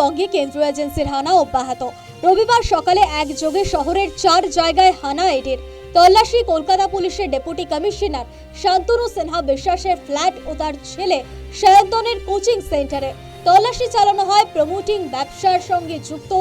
বঙ্গে কেন্দ্রীয় এজেন্সির হানা অব্যাহত। রবিবার সকালে একযোগে শহরের 4 জায়গায় হানা ইডির। তল্লাশি কলকাতা পুলিশের ডেপুটি কমিশনার শান্তনু সিনহা বিশ্বাসের ফ্ল্যাট ও তার ছেলে সায়ন্তনের কোচিং সেন্টারে। তল্লাশি চালানো হয় প্রমোটিং ব্যবসার সঙ্গে যুক্ত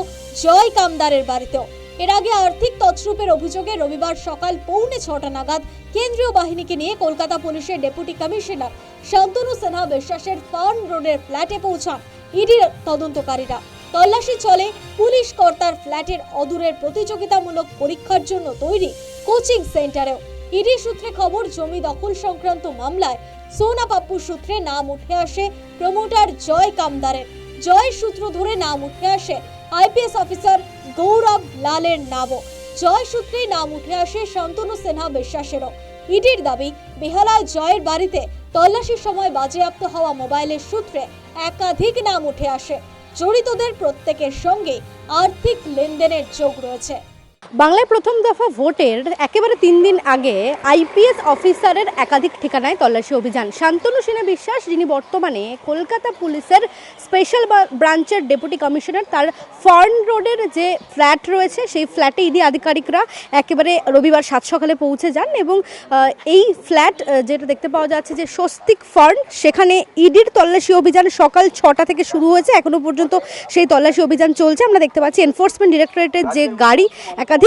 জয় কামদারের বাড়িতেও। এর আগে আর্থিক তছরূপের অভিযোগে রবিবার সকাল 6:45 নাগাদ কেন্দ্রীয় বাহিনীকে নিয়ে কলকাতা পুলিশের ডেপুটি কমিশনার শান্তনু সিনহা বিশ্বাসের ফার্ন রোডের ফ্ল্যাটে পৌঁছান ইডির তদন্তকারীরা। তল্লাশি চলে পুলিশ কর্তার ফ্ল্যাটের অদূরের প্রতিযোগিতামূলক পরীক্ষার জন্য তৈরি কোচিং সেন্টারেও। ইডি সূত্রে খবর, জমি দখল সংক্রান্ত মামলায় সোনা পাপ্পু সূত্রে নাম উঠে আসে প্রমোটার জয় কামদারের। জয়ের সূত্র ধরে নাম উঠে আসে আইপিএস অফিসার গৌরব লালের নামও। জয় সূত্রেই নাম উঠে আসে শান্তনু সিনহা বিশ্বাসেরও। ইডির দাবি, বেহালায় জয়ের বাড়িতে তল্লাশির সময় বাজেয়াপ্ত হওয়া মোবাইলের সূত্রে একাধিক নাম উঠে আসে। জড়িতদের প্রত্যেকের সঙ্গে আর্থিক লেনদেনের যোগ রয়েছে। বাংলায় প্রথম দফা ভোটের একেবারে 3 দিন আগে আইপিএস অফিসারের একাধিক ঠিকানায় তল্লাশি অভিযান। শান্তনু সিনহা বিশ্বাস, যিনি বর্তমানে কলকাতা পুলিশের স্পেশাল ব্রাঞ্চের ডেপুটি কমিশনার, তার ফার্ন রোডের যে ফ্ল্যাট রয়েছে সেই ফ্ল্যাটে ইডি আধিকারিকরা একেবারে রবিবার 7 সকালে পৌঁছে যান এবং এই ফ্ল্যাট যেটা দেখতে পাওয়া যাচ্ছে যে স্বস্তিক ফার্ন, সেখানে ইডির তল্লাশি অভিযান সকাল 6টা থেকে শুরু হয়েছে। এখনো পর্যন্ত সেই তল্লাশি অভিযান চলছে। আমরা দেখতে পাচ্ছি এনফোর্সমেন্ট ডিরেক্টরেটের যে গাড়ি, একাধিক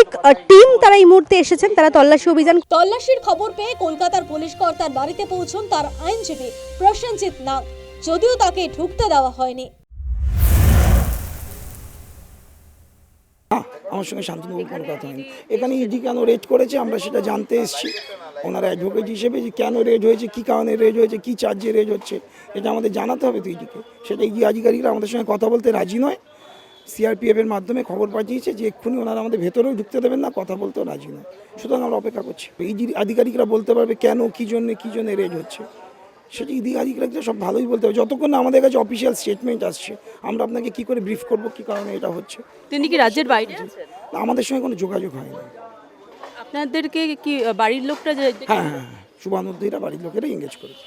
টিম তারা এই মুহূর্তে এসেছেন, তারা তল্লাশি অভিযান। তল্লাশির খবর পেয়ে কলকাতার পুলিশ কর্তার বাড়িতে পৌঁছন তার আইনজীবী প্রসেনজিৎ নাগ, যদিও তাকে ঢুকতে দেওয়া হয়নি। আমার সঙ্গে শান্তনুর কোনো কথা হয়নি। এখানে ইডি কেন রেড করেছে আমরা সেটা জানতে এসেছি ওনারা অ্যাডভোকেট হিসেবে, যে কেন রেড হয়েছে, কী কারণে রেড হয়েছে, কী চার্জে রেড হচ্ছে, এটা আমাদের জানাতে হবে তো ইডিকে। সেটা ইডি আধিকারিকরা আমাদের সঙ্গে কথা বলতে রাজি নয়। সিআরপিএফের মাধ্যমে খবর পাঠিয়েছে যে এক্ষুনি ওনারা আমাদের ভেতরেও ঢুকতে দেবেন না, কথা বলতেও রাজি নয়। সুতরাং আমরা অপেক্ষা করছি। ইডি আধিকারিকরা বলতে পারবে কেন, কী জন্যে রেড হচ্ছে, সেটা ইডি আধিকারিকরা সব ভালোই বলতে হবে। যতক্ষণ না আমাদের কাছে অফিসিয়াল স্টেটমেন্ট আসছে আমরা আপনাকে কী করে ব্রিফ করবো কী কারণে এটা হচ্ছে। তিনি কি রাজ্যের বাইরে আছেন? আমাদের সঙ্গে কোনো যোগাযোগ হয়নি। আপনাদেরকে কি বাড়ির লোকটা হ্যাঁ, শুভানুদ্দিরা বাড়ির লোকেরা এঙ্গেজ করেছে।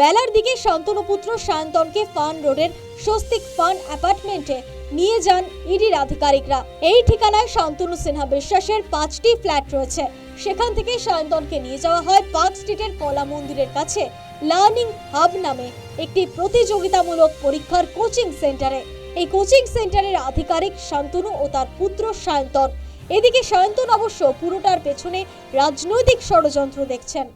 বেলার দিকে শান্তনু পুত্র সায়ন্তনকে ফার্ন রোডের স্বস্তিক ফার্ন অ্যাপার্টমেন্টে নিয়ে যান ইডির আধিকারিকরা। এই ঠিকানায় শান্তনু সিনহা বিশ্বাসের 5টি ফ্ল্যাট রয়েছে। সেখান থেকে সায়ন্তনকে নিয়ে যাওয়া হয় পার্ক স্ট্রিটের কলা মন্দিরের কাছে লার্নিং হাব নামে একটি প্রতিযোগিতামূলক পরীক্ষার কোচিং সেন্টারে। এই কোচিং সেন্টারের আধিকারিক শান্তনু ও তার পুত্র সায়ন্তন। এদিকে সায়ন্তন অবশ্য পুরোটার পেছনে রাজনৈতিক ষড়যন্ত্র দেখছেন।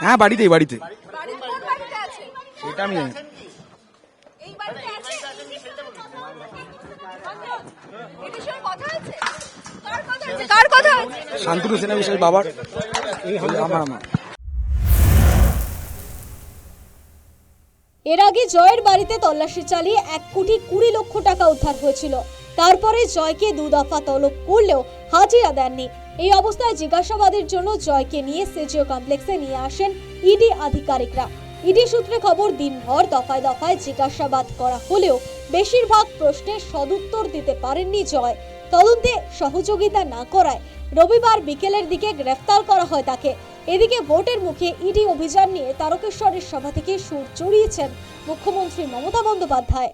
হ্যাঁ, বাড়িতেই সেটা আমি জানি। শান্তনু সিনহা বিশ্বাস বাবার, আমার। এর আগে জয়ের বাড়িতে তল্লাশি চালিয়ে 1,20,00,000 টাকা উদ্ধার হয়েছিল। তারপরে জয়কে 2 দফা তলব করলেও হাজিরা দেননি। এই অবস্থায় জিজ্ঞাসাবাদের জন্য জয়কে নিয়ে সিজিও কমপ্লেক্সে নিয়ে আসেন ইডি আধিকারিকরা। ইডি সূত্রে খবর, দিনভর দফায় দফায় জিজ্ঞাসাবাদ করা হলেও বেশিরভাগ প্রশ্নের সদুত্তর দিতে পারেননি জয়। তদন্তে সহযোগিতা না করায় রবিবার বিকেলের দিকে গ্রেফতার করা হয় তাকে। এদিকে ভোটের মুখে ইডি অভিযান নিয়ে তারকেশ্বরের সভা থেকে সুর চড়িয়েছেন মুখ্যমন্ত্রী মমতা বন্দ্যোপাধ্যায়।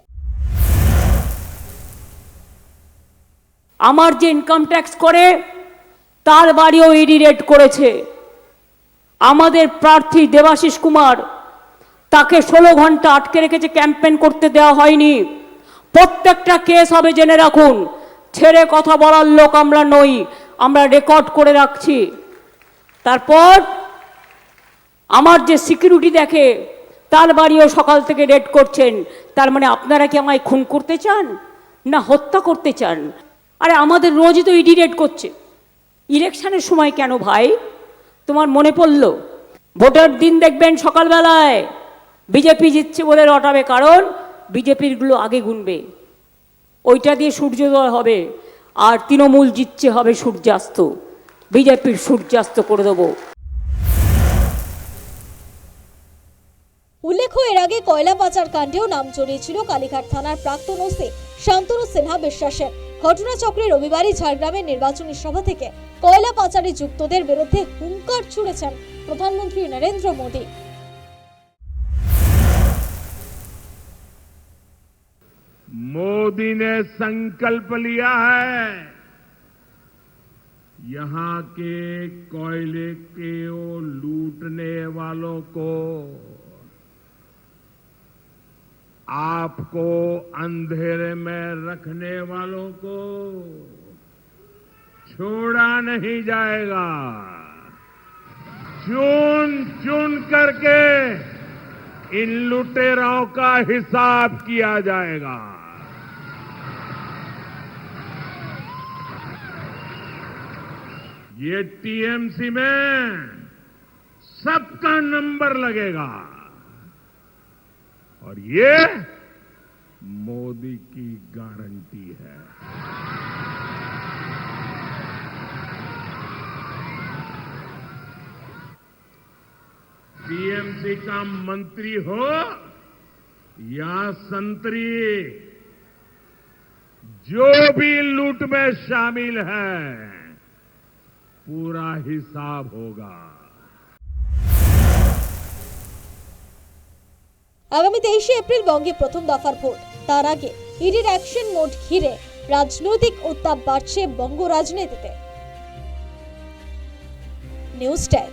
আমার যে ইনকাম ট্যাক্স করে তার বাড়িও ইডি রেড করেছে। আমাদের প্রার্থী দেবাশিস কুমার, তাকে 16 ঘন্টা আটকে রেখেছে, ক্যাম্পেইন করতে দেওয়া হয়নি। প্রত্যেকটা কেস হবে, জেনে রাখুন। ছেড়ে কথা বলার লোক আমরা নই, আমরা রেকর্ড করে রাখছি। তারপর আমার যে সিকিউরিটি দেখে তার বাড়িও সকাল থেকে রেড করছেন। তার মানে আপনারা কি আমায় খুন করতে চান না হত্যা করতে চান? আরে আমাদের রোজই তো ইডি রেড করছে। ইলেকশনের সময় কেন ভাই তোমার মনে পড়লো? ভোটের দিন দেখবেন সকালবেলায় বিজেপি জিতছে বলে রটাবে, কারণ বিজেপির গুলো আগে গুনবে, ওইটা দিয়ে সূর্যোদয় হবে। আর তৃণমূল জিতছে হবে সূর্যাস্ত, বিজেপির সূর্যাস্ত করে দেবো। উল্লেখ্য, এর আগে কয়লা পাচার কাণ্ডেও নাম জড়িয়েছিল কালীঘাট থানার প্রাক্তন ওসি শান্তনু সিনহা বিশ্বাসের। ঘটনাচক্রে রবিবারই ঝাড়গ্রামের নির্বাচনী সভা থেকে কয়লা পাচারে যুক্তদের বিরুদ্ধে হুঙ্কার ছুড়েছেন প্রধানমন্ত্রী নরেন্দ্র মোদী। मोदी ने संकल्प लिया है यहां के कोयले के लूटने वालों को, आपको अंधेरे में रखने वालों को छोड़ा नहीं जाएगा। चुन चुन करके इन लुटेरों का हिसाब किया जाएगा। ये टीएमसी में सबका नंबर लगेगा और ये मोदी की गारंटी है। टीएमसी का मंत्री हो या संतरी, जो भी लूट में शामिल है पूरा हिसाब होगा। আগামী 23শে এপ্রিল বঙ্গে প্রথম দফার ভোট। তার আগে ইডির অ্যাকশন মোড ঘিরে রাজনৈতিক উত্তাপ বাড়ছে বঙ্গ রাজনীতিতে। News time.